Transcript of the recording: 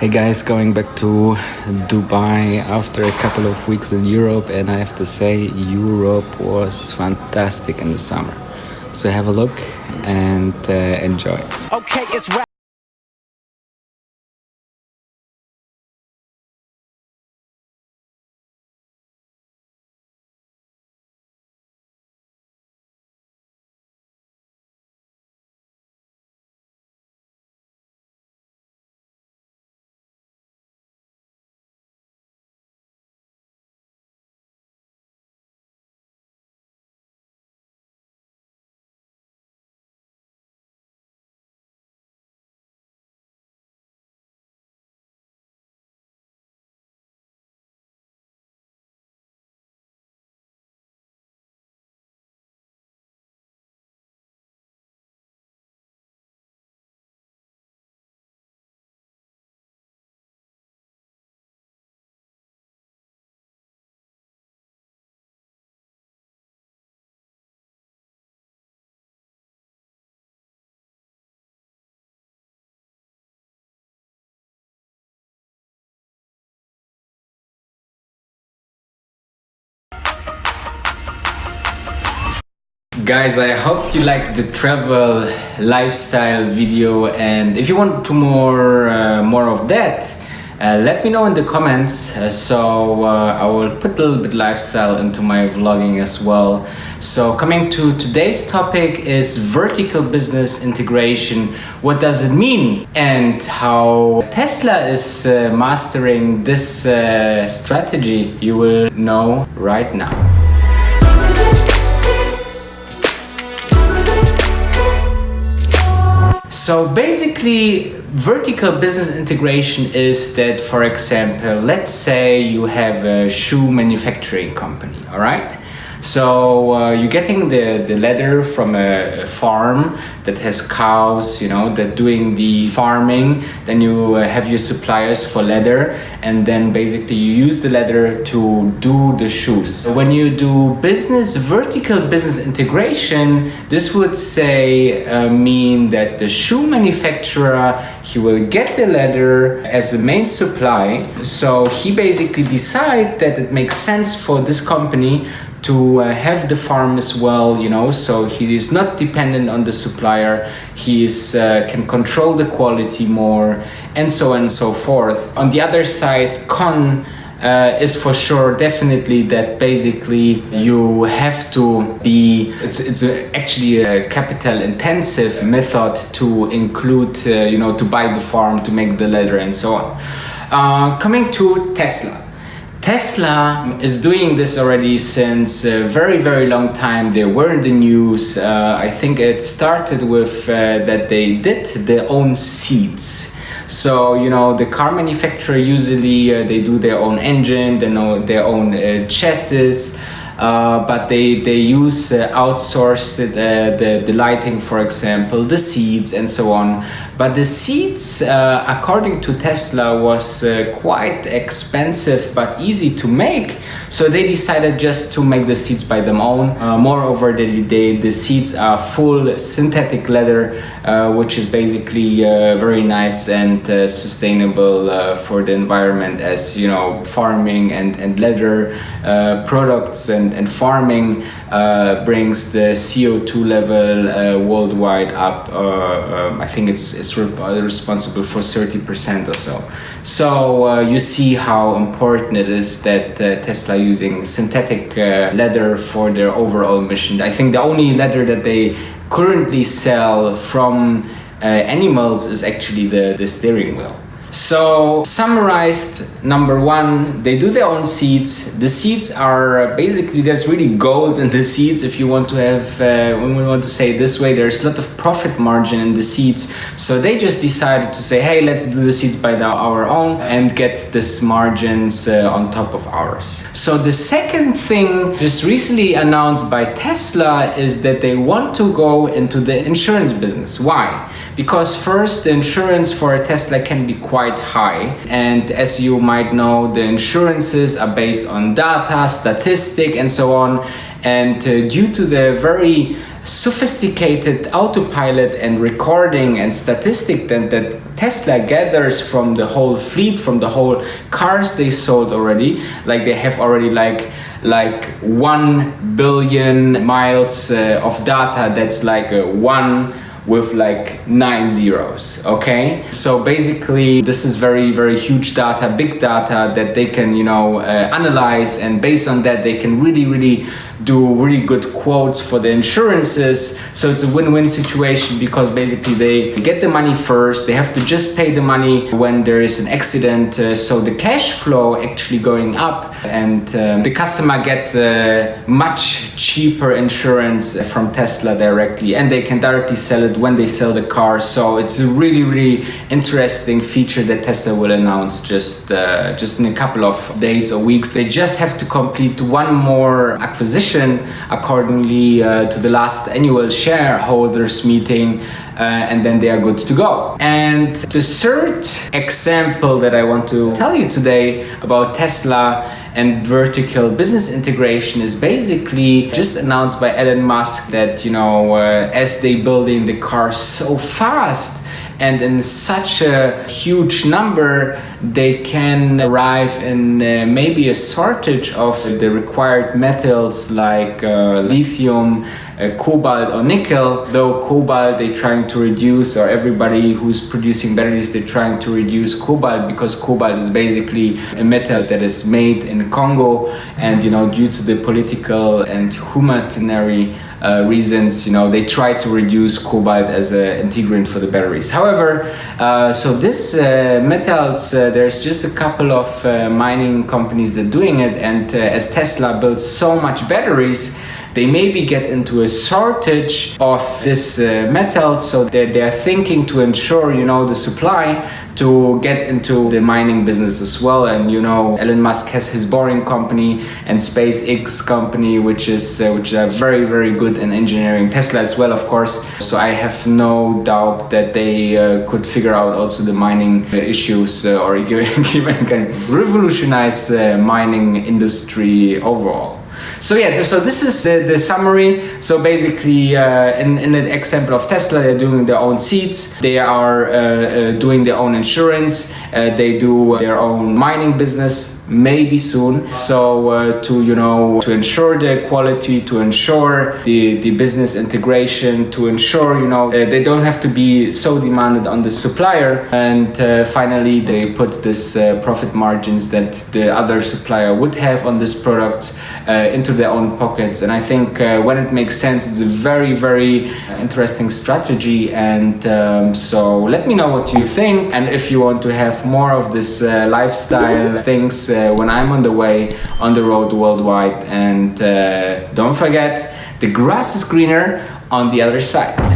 Hey guys, going back to Dubai after a couple of weeks in Europe, and I have to say Europe was fantastic in the summer. So have a look and enjoy. Okay, it's rap. Guys, I hope you liked the travel lifestyle video, and if you want to more of that, let me know in the comments. I will put a little bit lifestyle into my vlogging as well. So coming to today's topic is vertical business integration. What does it mean, and how Tesla is mastering this strategy? You will know right now. So basically, vertical business integration is that, for example, let's say you have a shoe manufacturing company, all right? So you're getting the leather from a farm that has cows, that doing the farming. Then you have your suppliers for leather, and then basically you use the leather to do the shoes. When you do vertical business integration, this would mean that the shoe manufacturer, he will get the leather as the main supply. So he basically decide that it makes sense for this company to have the farm as well, so he is not dependent on the supplier. He can control the quality more, and so on and so forth. On the other side, con is for sure definitely that basically you have to be, it's actually a capital intensive method to include, to buy the farm, to make the leather, and so on. Coming to Tesla. Tesla is doing this already since a very, very long time. They were in the news. I think it started with that they did their own seats. So, the car manufacturer usually they do their own engine, they know their own chassis, but they use outsourced the lighting, for example, the seats and so on. But the seats, according to Tesla, was quite expensive but easy to make. So they decided just to make the seats by their own. Moreover, the seats are full synthetic leather, which is basically very nice and sustainable for the environment, as farming and leather products and farming brings the CO2 level worldwide up. I think it's responsible for 30% or so. So you see how important it is that Tesla using synthetic leather for their overall mission. I think the only leather that they currently sell from animals is actually the steering wheel. So summarized, number one, they do their own seats. The seats are basically, there's really gold in the seats. If you want to have, when we want to say it this way, there's a lot of profit margin in the seats. So they just decided to say, hey, let's do the seats by our own and get this margins on top of ours. So the second thing just recently announced by Tesla is that they want to go into the insurance business. Why? Because first, the insurance for a Tesla can be quite high, and as you might know, the insurances are based on data, statistic, and so on. And due to the very sophisticated autopilot and recording and statistic that Tesla gathers from the whole fleet, from the whole cars they sold already. Like they have already like 1 billion miles of data. That's like a 1 with like 9 zeros. Okay, so basically this is very, very huge data, big data that they can, you know, analyze, and based on that they can really do really good quotes for the insurances. So it's a win-win situation, because basically they get the money first, they have to just pay the money when there is an accident, so the cash flow actually going up, and the customer gets a much cheaper insurance from Tesla directly, and they can directly sell it when they sell the car. So it's a really interesting feature that Tesla will announce just in a couple of days or weeks. They just have to complete one more acquisition accordingly to the last annual shareholders meeting, and then they are good to go. And the third example that I want to tell you today about Tesla and vertical business integration is basically just announced by Elon Musk that, you know, as they building the car so fast and in such a huge number, they can arrive in maybe a shortage of the required metals like lithium, cobalt or nickel. Though cobalt they're trying to reduce, or everybody who's producing batteries, they're trying to reduce cobalt, because cobalt is basically a metal that is made in Congo, and, you know, due to the political and humanitarian reasons, you know, they try to reduce cobalt as an integrant for the batteries. However, so this metals, there's just a couple of mining companies that are doing it, and as Tesla builds so much batteries, they maybe get into a shortage of this metal, so they are thinking to ensure, you know, the supply to get into the mining business as well. And, you know, Elon Musk has his Boring company and SpaceX company, which are very good in engineering. Tesla as well, of course. So I have no doubt that they could figure out also the mining issues, or even can revolutionize mining industry overall. So yeah, so this is the summary. So basically, in the example of Tesla, they're doing their own seats, they are doing their own insurance, they do their own mining business, maybe soon. So to ensure the quality, to ensure the business integration, to ensure, you know, they don't have to be so demanded on the supplier, and finally they put this profit margins that the other supplier would have on this product into their own pockets. And I think when it makes sense, it's a very interesting strategy. And so let me know what you think, and if you want to have more of this lifestyle things when I'm on the road worldwide. And don't forget, the grass is greener on the other side.